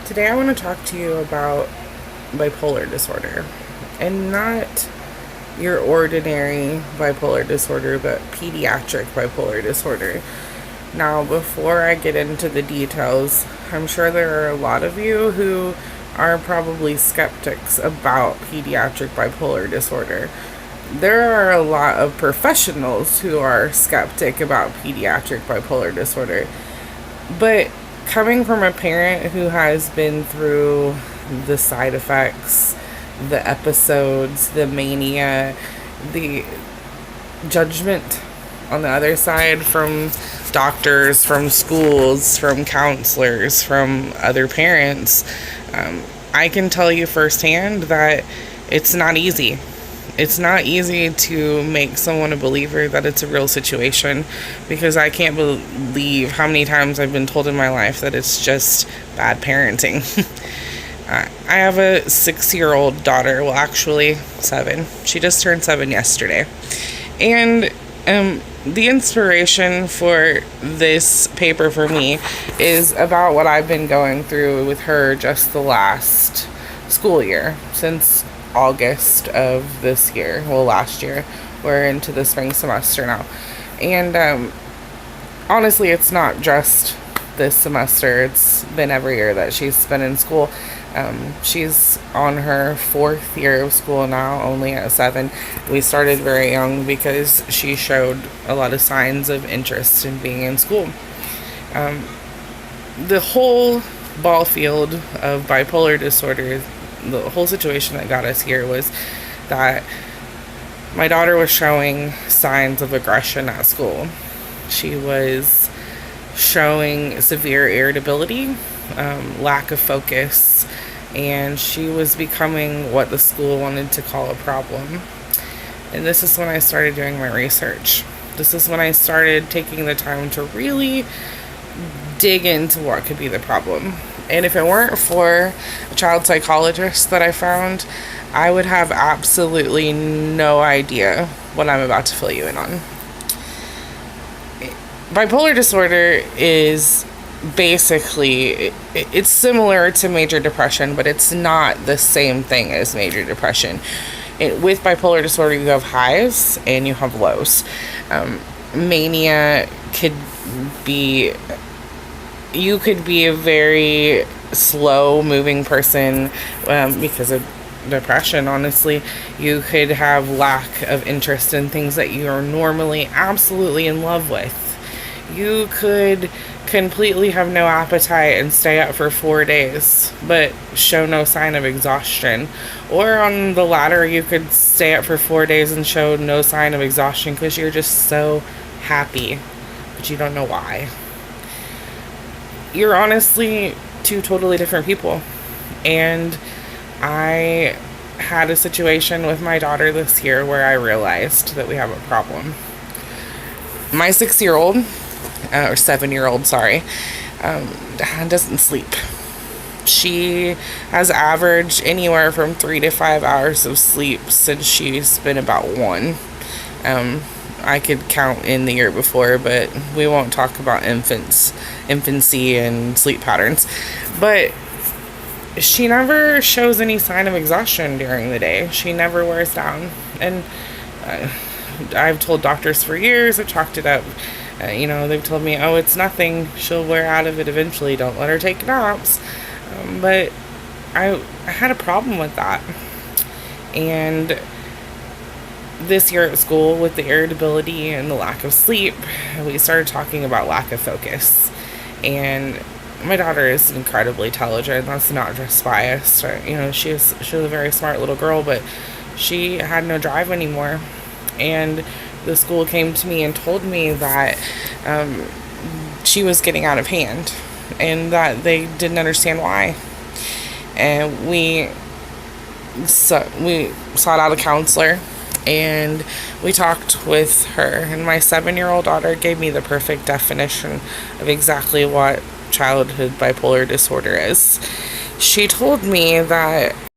Today I want to talk to you about bipolar disorder, and not your ordinary bipolar disorder, but pediatric bipolar disorder. Now, before I get into the details, I'm sure there are a lot of you who are probably skeptics about pediatric bipolar disorder. There are a lot of professionals who are skeptic about pediatric bipolar disorder, but coming from a parent who has been through the side effects, the episodes, the mania, the judgment on the other side from doctors, from schools, from counselors, from other parents, I can tell you firsthand that it's not easy. It's not easy to make someone a believer that it's a real situation, because I can't believe how many times I've been told in my life that it's just bad parenting. I have a 6-year-old daughter, well, actually 7. She just turned 7 yesterday. And the inspiration for this paper for me is about what I've been going through with her just the last school year, since August of this year. Well, last year. We're into the spring semester now. And honestly, it's not just this semester. It's been every year that she's been in school. She's on her 4th year of school now, only at 7. We started very young because she showed a lot of signs of interest in being in school. The whole ball field of bipolar disorder, the whole situation that got us here was that my daughter was showing signs of aggression at school. She was showing severe irritability, lack of focus, and she was becoming what the school wanted to call a problem. And this is when I started doing my research. This is when I started taking the time to really dig into what could be the problem. And if it weren't for a child psychologist that I found, I would have absolutely no idea what I'm about to fill you in on. Bipolar disorder is basically, it's similar to major depression, but it's not the same thing as major depression. With bipolar disorder, you have highs and you have lows. Mania could be, you could be a very slow moving person because of depression. Honestly, you could have lack of interest in things that you are normally absolutely in love with. You could completely have no appetite and stay up for 4 days but show no sign of exhaustion. Or on the latter, you could stay up for 4 days and show no sign of exhaustion because you're just so happy, but you don't know why. You're honestly two totally different people. And I had a situation with my daughter this year where I realized that we have a problem. My 6-year-old, or 7-year-old, sorry, doesn't sleep. She has averaged anywhere from 3 to 5 hours of sleep since she's been about 1. I could count in the year before, but we won't talk about infancy and sleep patterns. But she never shows any sign of exhaustion during the day. She never wears down. And I've told doctors for years, I've chalked it up. They've told me, oh, it's nothing. She'll wear out of it eventually. Don't let her take naps. But I had a problem with that. And this year at school, with the irritability and the lack of sleep, we started talking about lack of focus. And my daughter is incredibly intelligent. That's not just biased. She was a very smart little girl, but she had no drive anymore. And the school came to me and told me that she was getting out of hand and that they didn't understand why. And we sought out a counselor and we talked with her. And my 7-year-old daughter gave me the perfect definition of exactly what childhood bipolar disorder is. She told me that